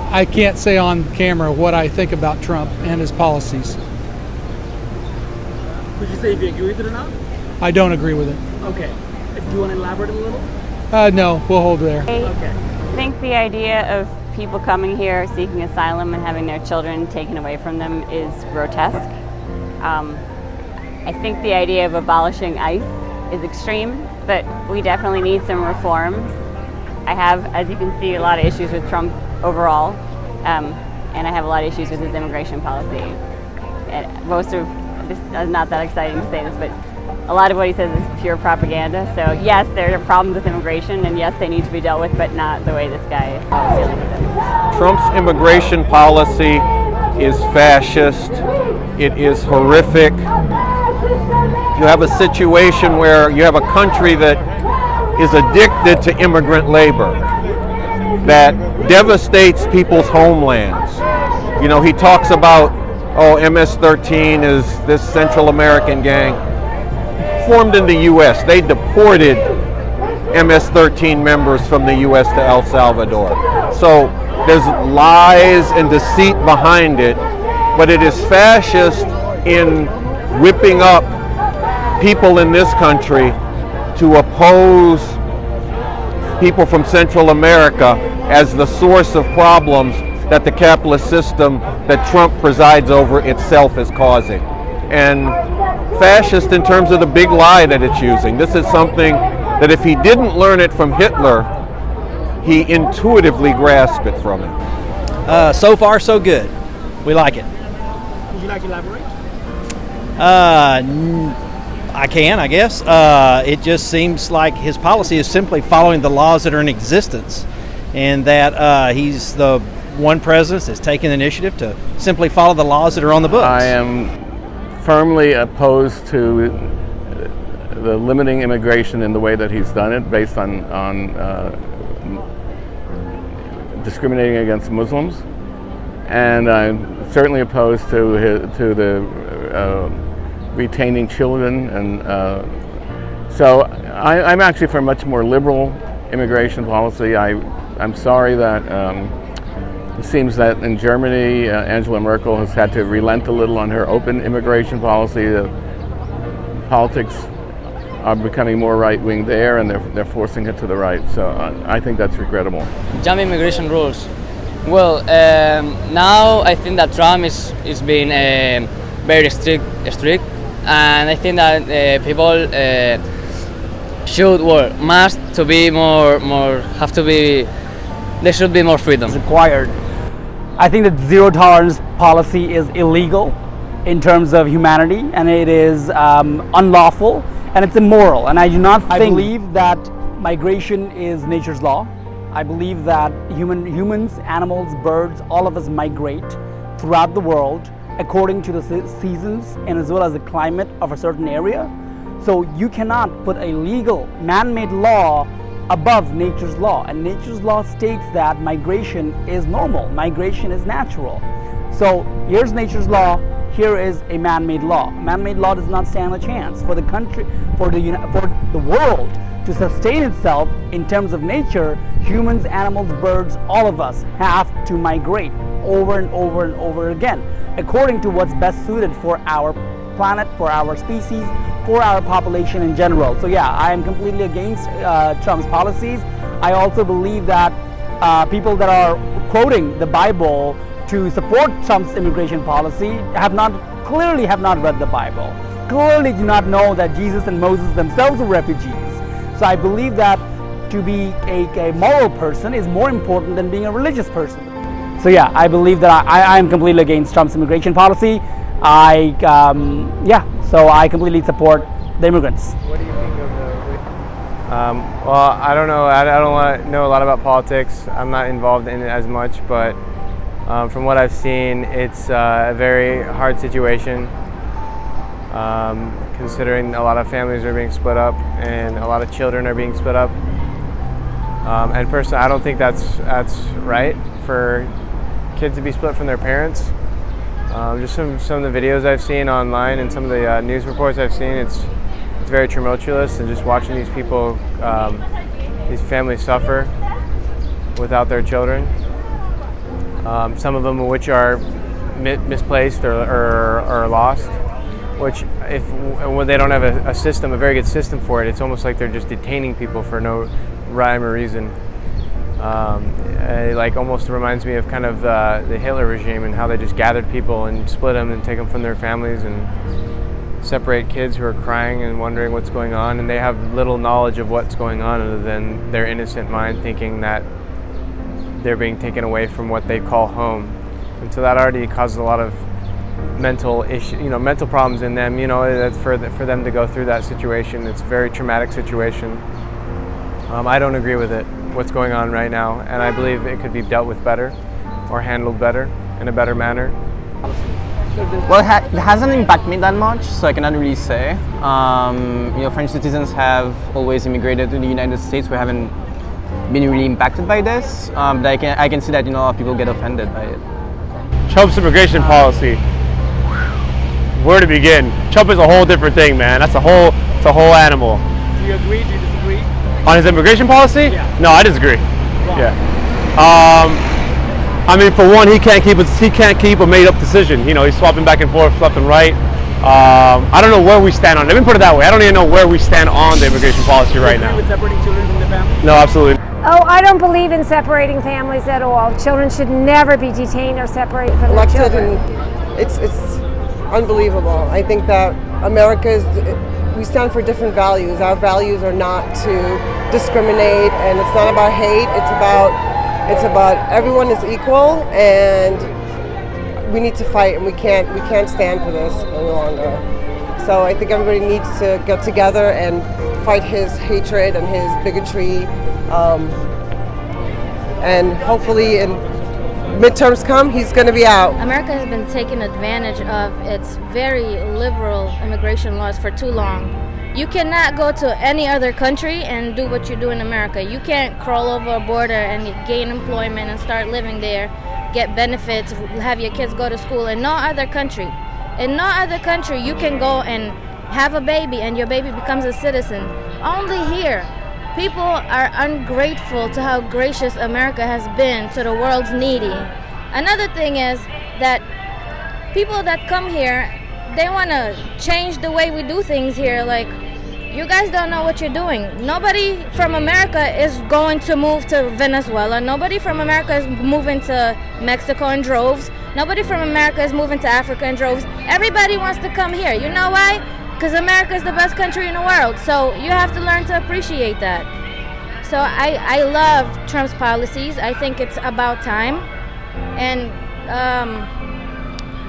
I can't say on camera what I think about Trump and his policies. Would you say if you agree with it or not? I don't agree with it. Okay. Do you want to elaborate a little? No, we'll hold there. Okay. I think the idea of people coming here seeking asylum and having their children taken away from them is grotesque. I think the idea of abolishing ICE is extreme, but we definitely need some reforms. I have, as you can see, a lot of issues with Trump overall, and I have a lot of issues with his immigration policy. And most of this is not that exciting to say this, but a lot of what he says is pure propaganda. So yes, there are problems with immigration, and yes, they need to be dealt with, but not the way this guy is dealing with them. Trump's immigration policy is fascist. It is horrific. You have a situation where you have a country that is addicted to immigrant labor, that devastates people's homelands. You know, he talks about, oh, MS-13 is this Central American gang formed in the U.S. They deported MS-13 members from the U.S. to El Salvador. So there's lies and deceit behind it, but it is fascist in whipping up people in this country to oppose people from Central America as the source of problems that the capitalist system that Trump presides over itself is causing. And fascist in terms of the big lie that it's using. This is something that if he didn't learn it from Hitler, he intuitively grasped it from him. So far, so good. We like it. Would you like to elaborate? I can, I guess. It just seems like his policy is simply following the laws that are in existence, and that he's the one president that's taken the initiative to simply follow the laws that are on the books. I am firmly opposed to the limiting immigration in the way that he's done it, based on discriminating against Muslims, and I'm certainly opposed to the retaining children, and so I'm actually for a much more liberal immigration policy. I'm sorry that it seems that in Germany, Angela Merkel has had to relent a little on her open immigration policy. The politics are becoming more right-wing there, and they're forcing it to the right. So I think that's regrettable. Jump immigration rules. Well, now I think that Trump is being very strict, and I think that people should must to be more have to be. There should be more freedom Required. I think that zero tolerance policy is illegal in terms of humanity, and it is unlawful, and it's immoral. And I do not think. I believe that migration is nature's law. I believe that humans, animals, birds, all of us migrate throughout the world according to the seasons and as well as the climate of a certain area. So you cannot put a legal, man-made law above nature's law, and nature's law states that migration is normal, migration is natural. So here's nature's law, here is a man-made law. Man-made law does not stand a chance for the country, for the world to sustain itself in terms of nature. Humans, animals, birds, all of us have to migrate over and over and over again, according to what's best suited for our planet, for our species, for our population in general. So yeah, I am completely against Trump's policies. I also believe that people that are quoting the Bible to support Trump's immigration policy clearly have not read the Bible, clearly do not know that Jesus and Moses themselves were refugees. So I believe that to be a moral person is more important than being a religious person. So yeah, I believe that I am completely against Trump's immigration policy. So I completely support the immigrants. What do you think of the? Well, I don't know. I don't know a lot about politics. I'm not involved in it as much, but from what I've seen, it's a very hard situation. Considering a lot of families are being split up and a lot of children are being split up. And personally, I don't think that's right for kids to be split from their parents. Just some of the videos I've seen online and some of the news reports I've seen, it's very tumultuous, and just watching these people, these families suffer without their children. Some of them which are misplaced or lost, which when they don't have a very good system for it, it's almost like they're just detaining people for no rhyme or reason. It like almost reminds me of kind of the Hitler regime and how they just gathered people and split them and take them from their families and separate kids who are crying and wondering what's going on, and they have little knowledge of what's going on other than their innocent mind thinking that they're being taken away from what they call home. And so that already causes a lot of mental mental problems in them. That's for them to go through that situation. It's a very traumatic situation. I don't agree with it, what's going on right now, and I believe it could be dealt with better or handled better in a better manner. Well, it hasn't impacted me that much, so I cannot really say. French citizens have always immigrated to the United States. We haven't been really impacted by this, but I can see that a lot of people get offended by it. Trump's immigration policy. Where to begin? Trump is a whole different thing, man. It's a whole animal. Do you agree? Do you disagree? On his immigration policy? Yeah. No, I disagree. Why? Yeah. I mean, for one, he can't keep a made-up decision. He's swapping back and forth, left and right. I don't know where we stand on it. Let me put it that way. I don't even know where we stand on the immigration policy right now. With separating children from their families? No, absolutely. Oh, I don't believe in separating families at all. Children should never be detained or separated from their children. And it's unbelievable. I think that we stand for different values. Our values are not to discriminate, and it's not about hate. It's about everyone is equal, and we need to fight, and we can't stand for this any longer. So I think everybody needs to get together and fight his hatred and his bigotry, and hopefully in midterms come, he's going to be out. America has been taking advantage of its very liberal immigration laws for too long. You cannot go to any other country and do what you do in America. You can't crawl over a border and gain employment and start living there, get benefits, have your kids go to school. In no other country you can go and have a baby and your baby becomes a citizen. Only here. People are ungrateful to how gracious America has been to the world's needy. Another thing is that people that come here, they want to change the way we do things here. Like, you guys don't know what you're doing. Nobody from America is going to move to Venezuela. Nobody from America is moving to Mexico in droves. Nobody from America is moving to Africa in droves. Everybody wants to come here. You know why? Because America is the best country in the world. So you have to learn to appreciate that. So I love Trump's policies. I think it's about time. And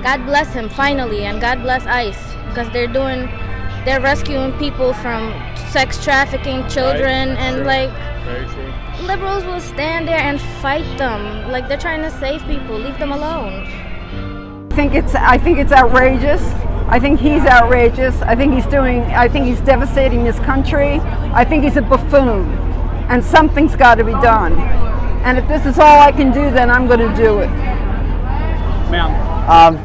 God bless him finally, and God bless ICE, because they're rescuing people from sex trafficking children, right. And like, very true. Liberals will stand there and fight them. Like, they're trying to save people. Leave them alone. I think it's outrageous. I think he's outrageous. I think he's devastating this country. I think he's a buffoon, and something's got to be done. And if this is all I can do, then I'm going to do it. Ma'am.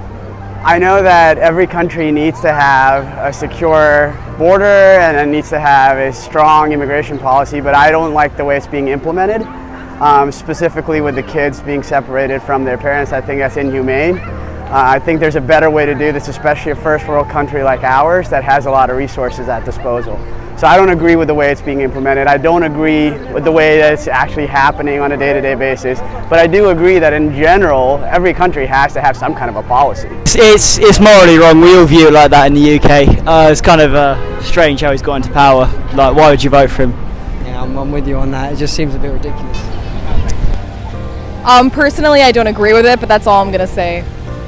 I know that every country needs to have a secure border and it needs to have a strong immigration policy, but I don't like the way it's being implemented, specifically with the kids being separated from their parents. I think that's inhumane. I think there's a better way to do this, especially a first world country like ours that has a lot of resources at disposal. So I don't agree with the way it's being implemented. I don't agree with the way that it's actually happening on a day-to-day basis. But I do agree that in general, every country has to have some kind of a policy. It's morally wrong. We all view it like that in the UK. It's kind of strange how he's got into power. Like, why would you vote for him? Yeah, I'm with you on that. It just seems a bit ridiculous. Personally, I don't agree with it, but that's all I'm gonna say.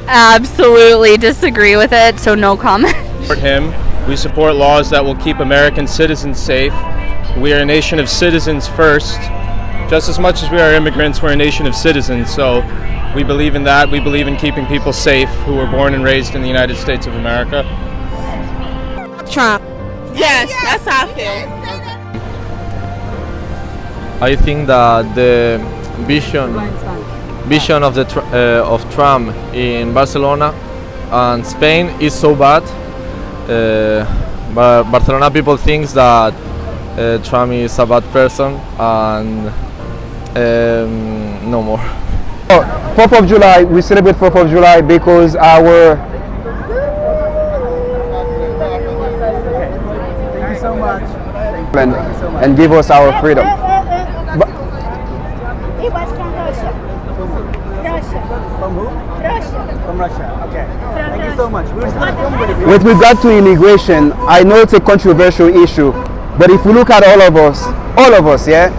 Absolutely disagree with it, so no comment. Support him. We support laws that will keep American citizens safe. We are a nation of citizens first. Just as much as we are immigrants, we're a nation of citizens. So we believe in that. We believe in keeping people safe who were born and raised in the United States of America. Trump. Yes, that's how I feel. I think that the vision of Trump in Barcelona and Spain is so bad. But Barcelona people think that Trump is a bad person, and no more. 4th of July, we celebrate 4th of July because our... Thank you so much. And give us our freedom. He was from Russia. From who? Russia. From Russia, okay. Thank you so much. With regard to immigration, I know it's a controversial issue, but if we look at all of us, yeah,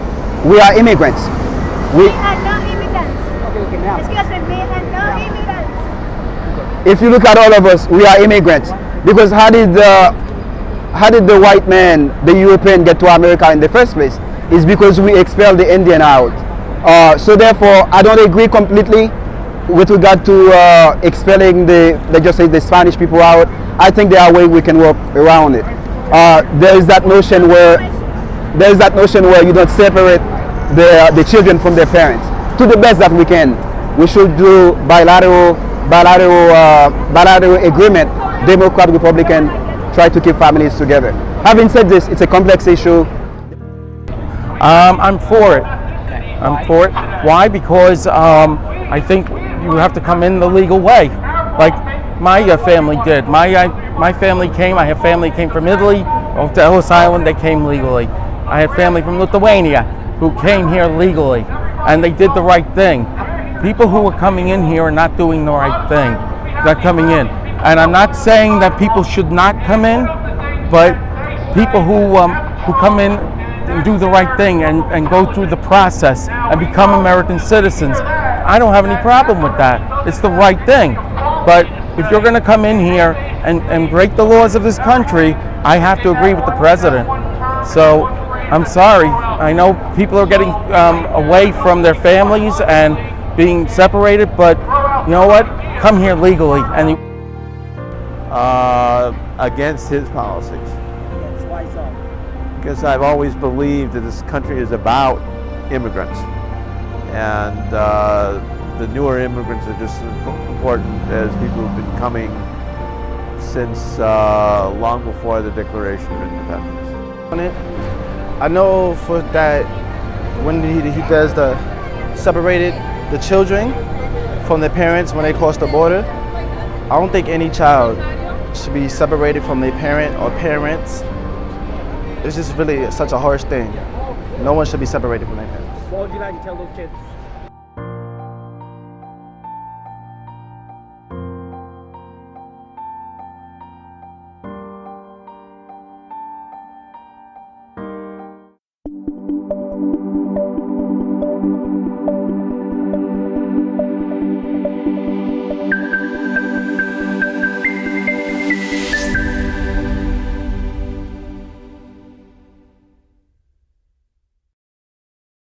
we are immigrants. We are no immigrants. Okay, now. Excuse me, we are no immigrants. If you look at all of us, we are immigrants. Because how did the white man, the European, get to America in the first place? It's because we expelled the Indian out. So therefore, I don't agree completely with regard to expelling the Spanish people out. I think there are ways we can work around it. There is that notion where you don't separate the children from their parents. To the best that we can, we should do bilateral agreement. Democrat, Republican, try to keep families together. Having said this, it's a complex issue. I'm for it. I'm for it. Why? Because I think you have to come in the legal way, like my family did. My family came. I have family came from Italy, off to Ellis Island. They came legally. I had family from Lithuania who came here legally, and they did the right thing. People who are coming in here are not doing the right thing. Not coming in, and I'm not saying that people should not come in, but people who come in and do the right thing and go through the process and become American citizens, I don't have any problem with that. It's the right thing. But if you're going to come in here and break the laws of this country, I have to agree with the president. So I'm sorry. I know people are getting away from their families and being separated, but you know what? Come here legally. And against his policies. Why so? Because I've always believed that this country is about immigrants, and the newer immigrants are just as important as people who've been coming since long before the Declaration of Independence. I know for that when he does the separated the children from their parents when they cross the border, I don't think any child should be separated from their parent or parents. It's just really such a harsh thing. No one should be separated from their parents. What would you like to tell those kids?